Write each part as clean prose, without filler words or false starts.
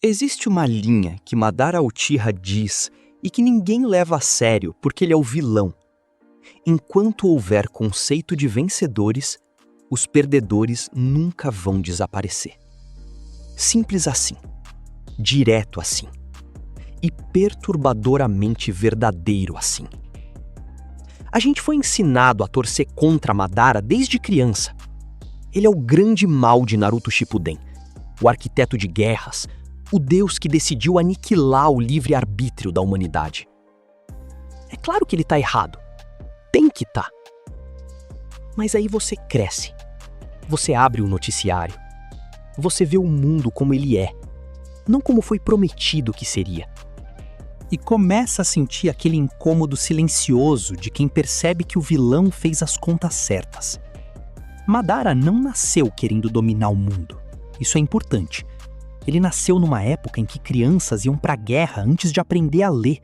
Existe uma linha que Madara Uchiha diz e que ninguém leva a sério porque ele é o vilão. Enquanto houver conceito de vencedores, os perdedores nunca vão desaparecer. Simples assim, direto assim, e perturbadoramente verdadeiro assim. A gente foi ensinado a torcer contra Madara desde criança. Ele é o grande mal de Naruto Shippuden, o arquiteto de guerras, o deus que decidiu aniquilar o livre-arbítrio da humanidade. É claro que ele tá errado. Tem que tá. Mas aí você cresce. Você abre o noticiário. Você vê o mundo como ele é, não como foi prometido que seria. E começa a sentir aquele incômodo silencioso de quem percebe que o vilão fez as contas certas. Madara não nasceu querendo dominar o mundo. Isso é importante. Ele nasceu numa época em que crianças iam pra guerra antes de aprender a ler.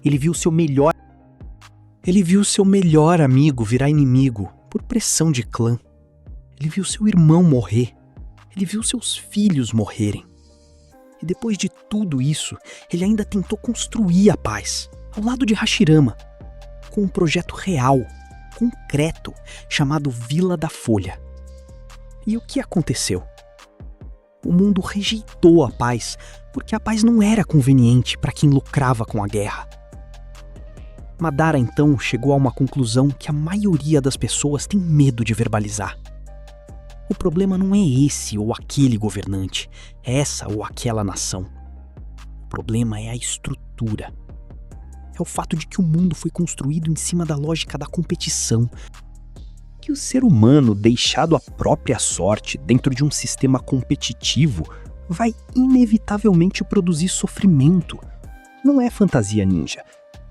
Ele viu seu melhor amigo virar inimigo por pressão de clã. Ele viu seu irmão morrer. Ele viu seus filhos morrerem. E depois de tudo isso, ele ainda tentou construir a paz, ao lado de Hashirama, com um projeto real, concreto, chamado Vila da Folha. E o que aconteceu? O mundo rejeitou a paz, porque a paz não era conveniente para quem lucrava com a guerra. Madara então chegou a uma conclusão que a maioria das pessoas tem medo de verbalizar. O problema não é esse ou aquele governante, é essa ou aquela nação. O problema é a estrutura. É o fato de que o mundo foi construído em cima da lógica da competição. Que o ser humano, deixado à própria sorte dentro de um sistema competitivo, vai inevitavelmente produzir sofrimento. Não é fantasia ninja,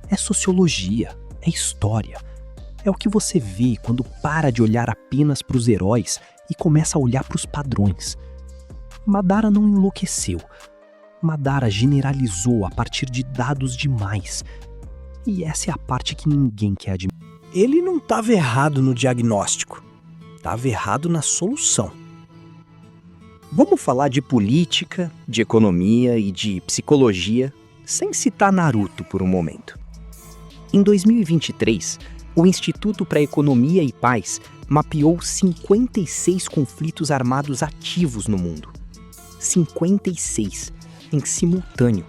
é sociologia, é história. É o que você vê quando para de olhar apenas para os heróis e começa a olhar para os padrões. Madara não enlouqueceu. Madara generalizou a partir de dados demais. E essa é a parte que ninguém quer admitir. Ele não estava errado no diagnóstico. Estava errado na solução. Vamos falar de política, de economia e de psicologia, sem citar Naruto por um momento. Em 2023, o Instituto para Economia e Paz mapeou 56 conflitos armados ativos no mundo. 56, em simultâneo.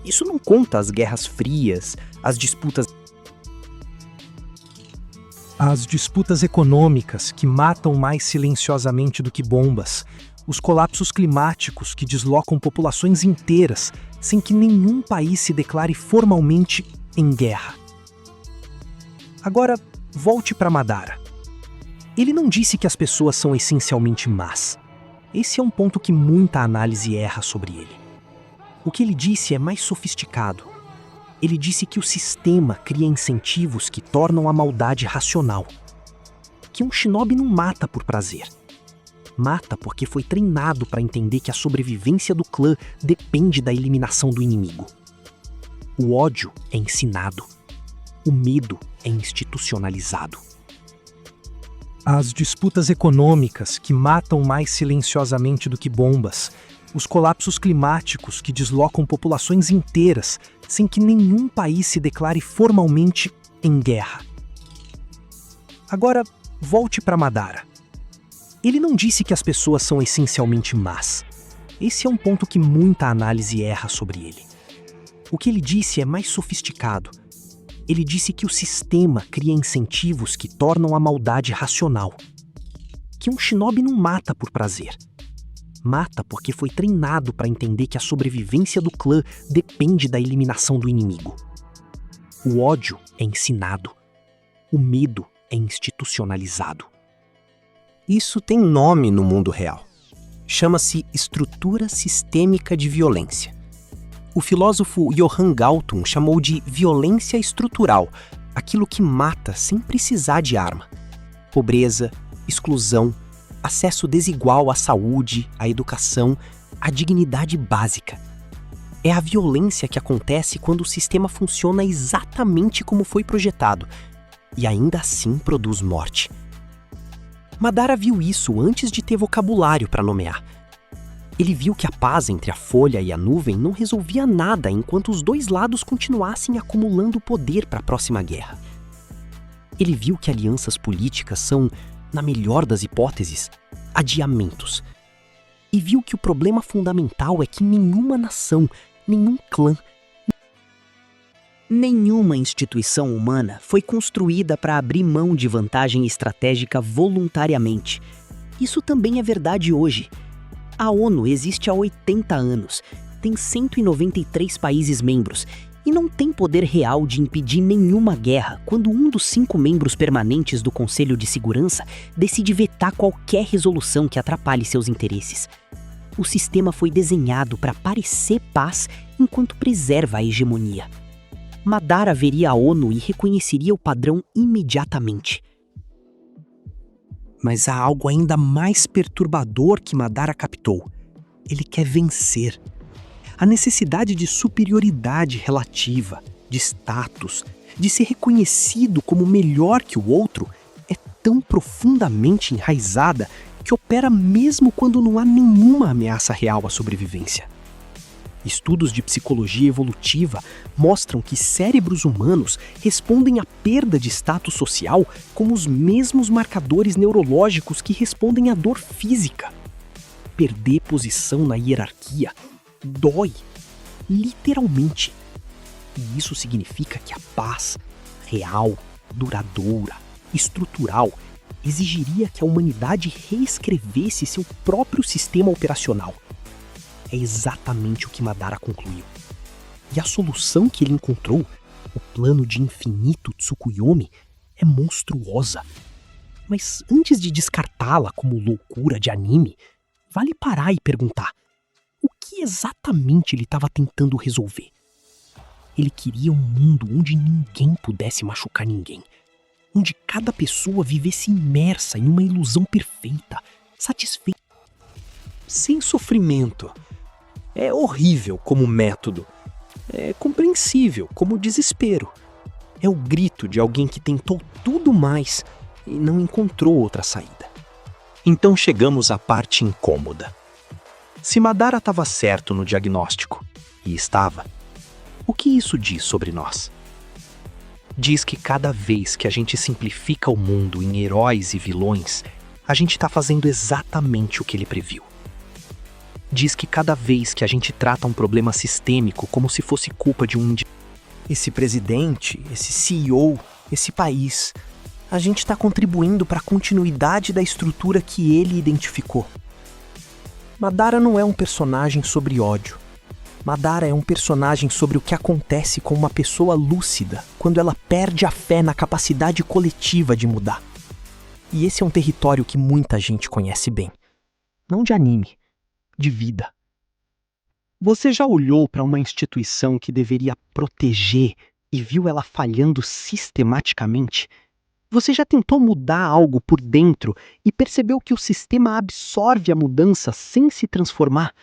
Isso não conta as guerras frias, as disputas econômicas que matam mais silenciosamente do que bombas, os colapsos climáticos que deslocam populações inteiras sem que nenhum país se declare formalmente em guerra. Agora, volte para Madara. Ele não disse que as pessoas são essencialmente más. Esse é um ponto que muita análise erra sobre ele. O que ele disse é mais sofisticado. Ele disse que o sistema cria incentivos que tornam a maldade racional. Que um shinobi não mata por prazer. Mata porque foi treinado para entender que a sobrevivência do clã depende da eliminação do inimigo. O ódio é ensinado. O medo é institucionalizado. As disputas econômicas que matam mais silenciosamente do que bombas, os colapsos climáticos que deslocam populações inteiras sem que nenhum país se declare formalmente em guerra. Agora, volte para Madara. Ele não disse que as pessoas são essencialmente más. Esse é um ponto que muita análise erra sobre ele. O que ele disse é mais sofisticado. Ele disse que o sistema cria incentivos que tornam a maldade racional. Que um shinobi não mata por prazer. Mata porque foi treinado para entender que a sobrevivência do clã depende da eliminação do inimigo. O ódio é ensinado. O medo é institucionalizado. Isso tem nome no mundo real. Chama-se estrutura sistêmica de violência. O filósofo Johann Galtung chamou de violência estrutural, aquilo que mata sem precisar de arma. Pobreza, exclusão, acesso desigual à saúde, à educação, à dignidade básica. É a violência que acontece quando o sistema funciona exatamente como foi projetado e ainda assim produz morte. Madara viu isso antes de ter vocabulário para nomear. Ele viu que a paz entre a folha e a nuvem não resolvia nada enquanto os dois lados continuassem acumulando poder para a próxima guerra. Ele viu que alianças políticas são, na melhor das hipóteses, adiamentos. E viu que o problema fundamental é que nenhuma nação, nenhum clã, Nenhuma instituição humana foi construída para abrir mão de vantagem estratégica voluntariamente. Isso também é verdade hoje. A ONU existe há 80 anos, tem 193 países membros e não tem poder real de impedir nenhuma guerra quando um dos 5 membros permanentes do Conselho de Segurança decide vetar qualquer resolução que atrapalhe seus interesses. O sistema foi desenhado para parecer paz enquanto preserva a hegemonia. Madara veria a ONU e reconheceria o padrão imediatamente. Mas há algo ainda mais perturbador que Madara captou. Ele quer vencer. A necessidade de superioridade relativa, de status, de ser reconhecido como melhor que o outro, é tão profundamente enraizada que opera mesmo quando não há nenhuma ameaça real à sobrevivência. Estudos de psicologia evolutiva mostram que cérebros humanos respondem à perda de status social como os mesmos marcadores neurológicos que respondem à dor física. Perder posição na hierarquia dói, literalmente. E isso significa que a paz, real, duradoura, estrutural, exigiria que a humanidade reescrevesse seu próprio sistema operacional. É exatamente o que Madara concluiu. E a solução que ele encontrou, o plano de infinito Tsukuyomi, é monstruosa. Mas antes de descartá-la como loucura de anime, vale parar e perguntar: o que exatamente ele estava tentando resolver? Ele queria um mundo onde ninguém pudesse machucar ninguém, onde cada pessoa vivesse imersa em uma ilusão perfeita, satisfeita, sem sofrimento. É horrível como método. É compreensível como desespero. É o grito de alguém que tentou tudo mais e não encontrou outra saída. Então chegamos à parte incômoda. Se Madara estava certo no diagnóstico, e estava, o que isso diz sobre nós? Diz que cada vez que a gente simplifica o mundo em heróis e vilões, a gente está fazendo exatamente o que ele previu. Diz que cada vez que a gente trata um problema sistêmico como se fosse culpa de um esse presidente, esse CEO, esse país, a gente está contribuindo para a continuidade da estrutura que ele identificou. Madara não é um personagem sobre ódio. Madara é um personagem sobre o que acontece com uma pessoa lúcida quando ela perde a fé na capacidade coletiva de mudar. E esse é um território que muita gente conhece bem. Não de anime, de vida. Você já olhou para uma instituição que deveria proteger e viu ela falhando sistematicamente? Você já tentou mudar algo por dentro e percebeu que o sistema absorve a mudança sem se transformar?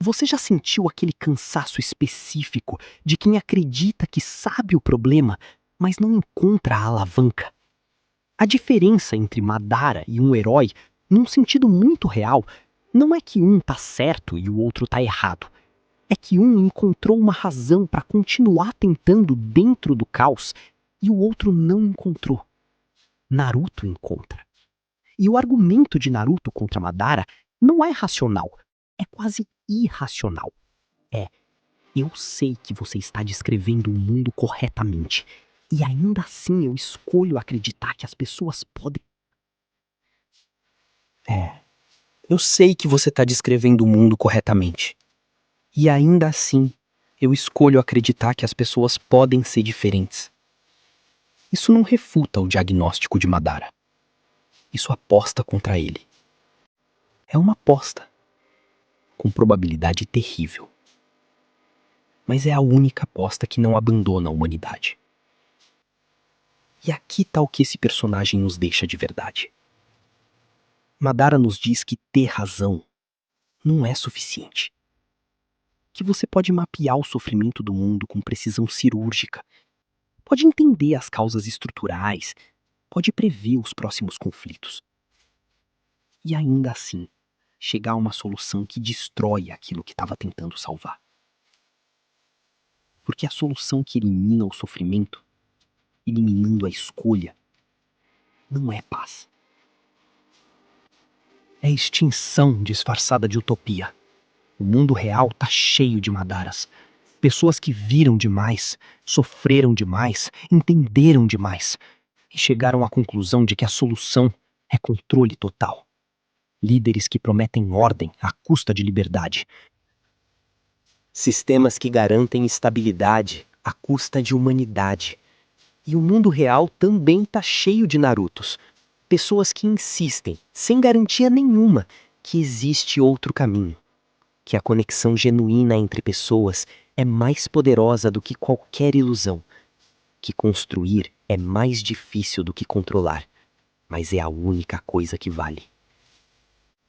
Você já sentiu aquele cansaço específico de quem acredita que sabe o problema, mas não encontra a alavanca? A diferença entre Madara e um herói, num sentido muito real, não é que um tá certo e o outro tá errado. É que um encontrou uma razão para continuar tentando dentro do caos e o outro não encontrou. Naruto encontra. E o argumento de Naruto contra Madara não é racional, é quase irracional. Eu sei que você está descrevendo o mundo corretamente, e ainda assim eu escolho acreditar que as pessoas podem... Eu sei que você está descrevendo o mundo corretamente. E ainda assim, eu escolho acreditar que as pessoas podem ser diferentes. Isso não refuta o diagnóstico de Madara. Isso aposta contra ele. É uma aposta, com probabilidade terrível. Mas é a única aposta que não abandona a humanidade. E aqui está o que esse personagem nos deixa de verdade. Madara nos diz que ter razão não é suficiente. Que você pode mapear o sofrimento do mundo com precisão cirúrgica, pode entender as causas estruturais, pode prever os próximos conflitos. E ainda assim, chegar a uma solução que destrói aquilo que estava tentando salvar. Porque a solução que elimina o sofrimento, eliminando a escolha, não é paz. É extinção disfarçada de utopia. O mundo real tá cheio de Madaras. Pessoas que viram demais, sofreram demais, entenderam demais e chegaram à conclusão de que a solução é controle total. Líderes que prometem ordem à custa de liberdade. Sistemas que garantem estabilidade à custa de humanidade. E o mundo real também tá cheio de Narutos. Pessoas que insistem, sem garantia nenhuma, que existe outro caminho. Que a conexão genuína entre pessoas é mais poderosa do que qualquer ilusão. Que construir é mais difícil do que controlar, mas é a única coisa que vale.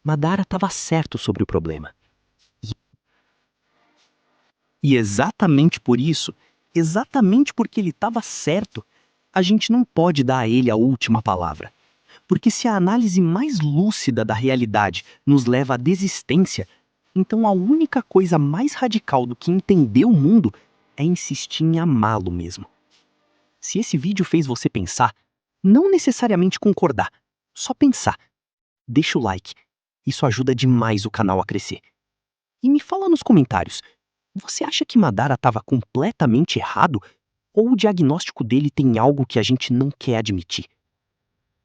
Madara estava certo sobre o problema. E exatamente por isso, exatamente porque ele estava certo, a gente não pode dar a ele a última palavra. Porque se a análise mais lúcida da realidade nos leva à desistência, então a única coisa mais radical do que entender o mundo é insistir em amá-lo mesmo. Se esse vídeo fez você pensar, não necessariamente concordar, só pensar, deixa o like. Isso ajuda demais o canal a crescer. E me fala nos comentários, você acha que Madara estava completamente errado? Ou o diagnóstico dele tem algo que a gente não quer admitir?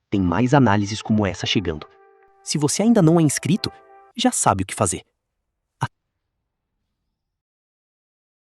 Tem mais análises como essa chegando. Se você ainda não é inscrito, já sabe o que fazer.